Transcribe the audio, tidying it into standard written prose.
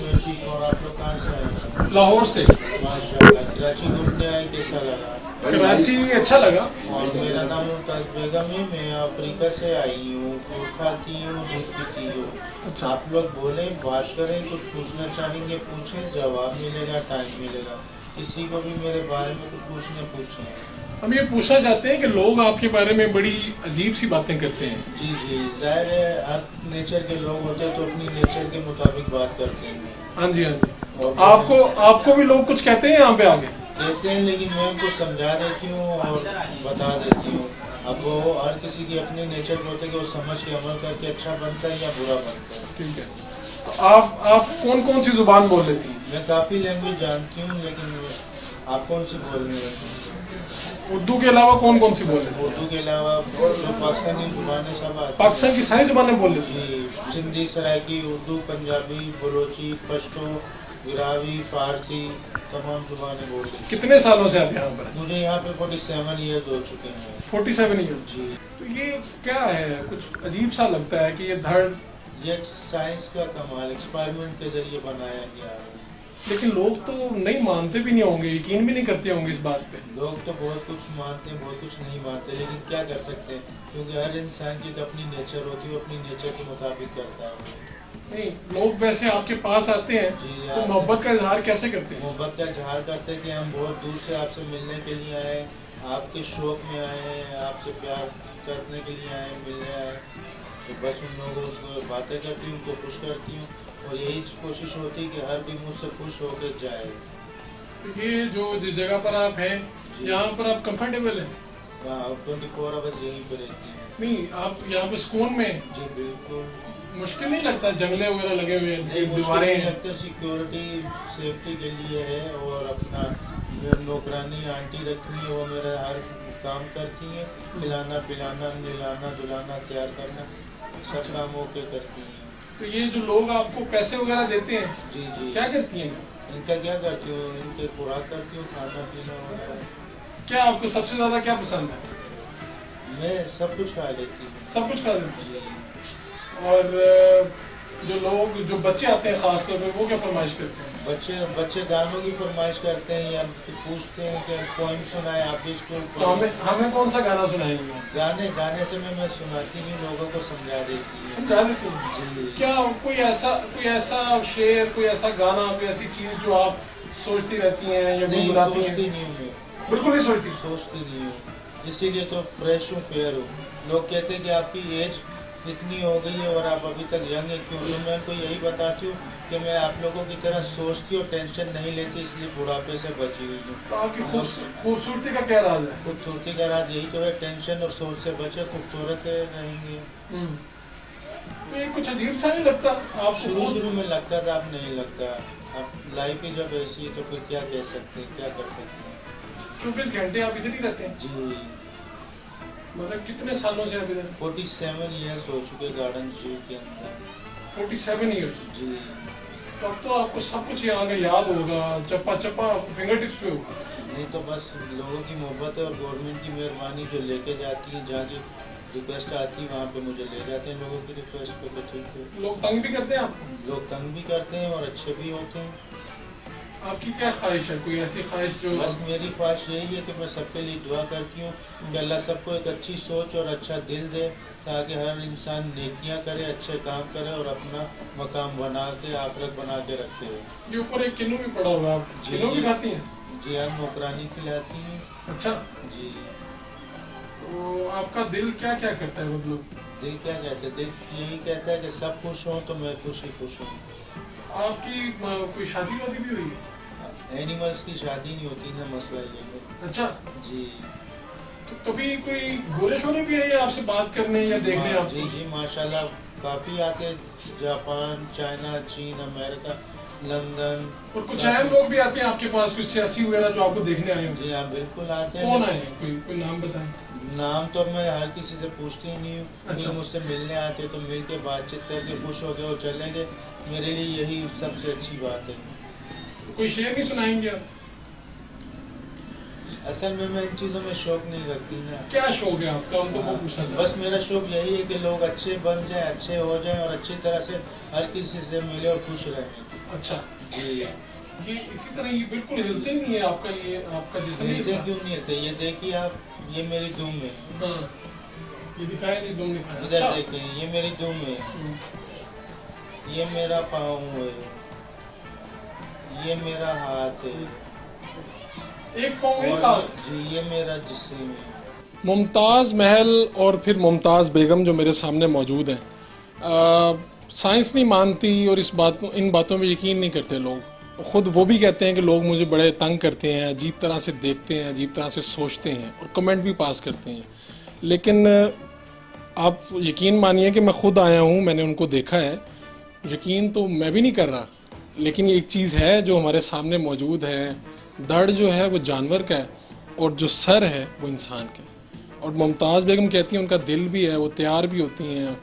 मैं ठीक हूँ। और आप लोग कहाँ से आए? लाहौर से। माशाल्लाह। कराची घूमने आए, कैसा लगा? कराची अच्छा लगा। और मेरा नाम मुमताज़ बेगम है, मैं अफ्रीका से आई हूँ। फ्रूट खाती हूँ, दूध पीती हूँ। अच्छा। आप लोग बोले, बात करें, कुछ पूछना चाहेंगे पूछें, जवाब मिलेगा, टाइम मिलेगा। किसी को भी मेरे बारे में कुछ पूछें। हम ये पूछना चाहते हैं कि लोग आपके बारे में बड़ी अजीब सी बातें करते हैं। जी जी, जाहिर है हर नेचर के लोग होते हैं तो अपनी नेचर के मुताबिक बात करते हैं। हाँ जी, हाँ जी। और आपको भी लोग कुछ कहते हैं यहाँ पे आगे? कहते हैं, लेकिन मैं उनको समझा देती हूँ और बता देती हूँ। अब वो हर किसी की अपने नेचर पे होते हैं कि वो समझ के अमल करके अच्छा बनता है या बुरा बनता है। ठीक है। तो आप कौन कौन सी जुबान बोल लेती हैं? मैं काफ़ी लैंग्वेज जानती हूँ, लेकिन आप कौन सी बोलने लगती हैं? उर्दू के अलावा कौन कौन सी बोल लेती हैं? उर्दू के अलावा जो पाकिस्तानी जुबानें सब आती हैं। पाकिस्तान की सारी जुबानें बोल लेती हैं? जी, सिंधी, सराइकी, उर्दू, पंजाबी, बलोची, पश्तो, गुरावी, फारसी, तमाम जुबानें बोल रही। कितने सालों से आप यहाँ पर? मुझे यहाँ पे 47 ईयर्स हो चुके हैं। 47 ईयर्स। जी। तो ये क्या है, कुछ अजीब सा लगता है कि ये धड़, ये साइंस का कमाल एक्सपेरिमेंट के जरिए बनाया गया है। लेकिन लोग तो नहीं मानते भी नहीं होंगे, यकीन भी नहीं करते होंगे इस बात पे। लोग तो बहुत कुछ मानते हैं, बहुत कुछ नहीं मानते, लेकिन क्या कर सकते हैं, क्योंकि हर इंसान की एक अपनी नेचर होती है, वो अपनी नेचर के मुताबिक करता है। नहीं, लोग वैसे आपके पास आते हैं जी, तो मोहब्बत का इजहार कैसे करते हैं? मोहब्बत का इजहार करते हैं कि हम बहुत दूर से आपसे मिलने के लिए आए, आपके शौक में आए हैं, आपसे प्यार करने के लिए आए, मिलने आए। तो बस उन लोगों को बातें करती हूँ, उनको खुश करती हूँ, और यही कोशिश होती है कि हर कोई मुझसे खुश होकर जाए। तो ये जो जिस जगह पर आप हैं, यहाँ पर आप कंफर्टेबल हैं? हाँ, 24 आवर्स यहीं पर रहती हैं। नहीं, आप यहाँ पे सुकून में हैं? जी बिल्कुल। मुश्किल नहीं लगता? जंगले वगैरह लगे हुए हैं, नहीं, दीवारें मुश्किल हैं। लगता है, सिक्योरिटी सेफ्टी के लिए है। और अपना नौकरानी आंटी रखी है, वो मेरा हर काम करती हैं, खिलाना पिलाना, नहलाना धुलाना, तैयार करना, सब काम ओके करती हैं। तो ये जो लोग आपको पैसे वगैरह देते हैं, जी जी। क्या करती हैं? इनका क्या करती हूँ, इनके खुराक करती हूँ, खाना पीना वगैरह। क्या आपको सबसे ज्यादा क्या पसंद है? मैं सब कुछ खा लेती हूँ। सब कुछ खा लेती जी। हैं। और जो बच्चे आते हैं खास तौर पे, वो क्या फरमाइश करते हैं? बच्चे गानों की फरमाइश करते हैं या पूछते हैं कि पोइम सुनाए, आप भी स्कूल तो हमें कौन सा गाना सुनाएंगे? गाने से मैं सुनाती नहीं, लोगों को समझा देती हूँ। समझा देती हैं? जी। क्या कोई ऐसा शेर, कोई ऐसा गाना, कोई ऐसी चीज जो आप सोचती रहती हैं या नहीं, गुनगुनाती सोचती हैं? नहीं हूँ मैं। बिल्कुल नहीं सोचती? सोचती नहीं हूँ, इसीलिए तो फ्रेश हूँ, फेयर हूँ। लोग कहते हैं कि आपकी एज इतनी हो गई है और आप अभी तक यंग है क्यों? तो मैं उनको यही बताती हूँ कि मैं आप लोगों की तरह सोचती और टेंशन नहीं लेती, इसलिए बुढ़ापे से बची हुई हूँ। तो आपकी खूबसूरती का क्या राज है? खूबसूरती का राज यही तो है, टेंशन और सोच से बचे, खूबसूरत रहेंगे। तो ये कुछ अजीब सा नहीं लगता आपको? शुरू में लगता था, अब नहीं लगता। अब लाइफ ही जब ऐसी है तो फिर क्या कह सकते हैं, क्या कर सकते हैं। 24 घंटे आप इधर ही रहते हैं? जी। मतलब कितने सालों से आप इधर? 47 ईयर्स हो चुके गार्डन जू के अंदर। 47 ईयर्स। जी। तो अब तो आपको सब कुछ यहाँ का याद होगा, चप्पा चप्पा फिंगर टिप्स पे होगा। नहीं तो बस लोगों की मोहब्बत है और गवर्नमेंट की मेहरबानी, जो लेके जाती है, जहाँ की रिक्वेस्ट आती है वहाँ पे मुझे ले जाते हैं, लोगों की रिक्वेस्ट पे। तो ठीक है। लोग तंग भी करते हैं आपको? लोग तंग भी करते हैं और अच्छे भी होते हैं। आपकी क्या ख्वाहिश है, कोई ऐसी ख्वाहिश जो? बस मेरी ख्वाहिश यही है कि मैं सबके लिए दुआ करती हूँ कि अल्लाह सबको एक अच्छी सोच और अच्छा दिल दे, ताकि हर इंसान नेकियां करे, अच्छे काम करे और अपना मकाम बना के, आखिरत बना के रखे। ये ऊपर एक किन्नू भी पड़ा हुआ है, आप किन्नू भी खाती हैं? जी हाँ, नौकरानी खिलाती हैं। अच्छा। जी। तो आपका दिल क्या क्या करता है? मतलब दिल क्या कहते हैं? दिल यही कहता है कि सब खुश हों तो मैं खुश हूँ। आपकी कोई शादी वादी भी हुई है? एनिमल्स की शादी नहीं होती ना, मसला ये है। अच्छा। जी। तो कभी कोई गोरे शोरे भी है आपसे बात करने या देखने? आप? जी जी, माशाल्लाह काफ़ी आते, जापान, चाइना, चीन, अमेरिका, लंदन। और कुछ अहम लोग भी आते हैं आपके पास, कुछ सियासी वगैरह जो आपको देखने आए हों? जी हाँ, बिल्कुल आते हैं। कौन आए हैं? कोई नाम बताएं। नाम तो मैं हर किसी से पूछती ही नहीं हूँ। अच्छा। मुझसे मिलने आते तो मिल के बातचीत करके खुश हो गए और चले गए। मेरे लिए यही सबसे अच्छी बात है। कोई शेर नहीं सुनाएंगे आप? असल में मैं इन चीज़ों में शौक नहीं रखती ना। क्या शौक है आपका? हम तो वो पूछना चाहते हैं। बस मेरा शौक यही है कि लोग अच्छे बन जाएं, अच्छे हो जाएं और अच्छी तरह से हर किसी से मिले और खुश रहें। अच्छा, जी। ये इसी तरह ये बिल्कुल हिलते नहीं है आपका, ये आपका जिस्म नहीं हिलते हिलता? क्यों नहीं हिलते? ये देखिए आप, ये मेरी दुम है, हाँ, ये दिखाया नहीं, दुम दिखाया। इधर अच्छा। देखें, ये मेरी दुम है, ये मेरा पाँव है, ये मेरा हाथ है, एक पाँव एक और हाथ। जी ये मेरा जिस्म है। मुमताज़ महल और फिर मुमताज़ बेगम जो मेरे सामने मौजूद हैं, साइंस नहीं मानती और इन बातों में यकीन नहीं करते लोग। ख़ुद वो भी कहते हैं कि लोग मुझे बड़े तंग करते हैं, अजीब तरह से देखते हैं, अजीब तरह से सोचते हैं और कमेंट भी पास करते हैं। लेकिन आप यकीन मानिए कि मैं ख़ुद आया हूँ, मैंने उनको देखा है। यकीन तो मैं भी नहीं कर रहा, लेकिन ये एक चीज़ है जो हमारे सामने मौजूद है। धड़ जो है वो जानवर का है और जो सर है वो इंसान का है। और मुमताज़ बेगम कहती हैं उनका दिल भी है, वो तैयार भी होती हैं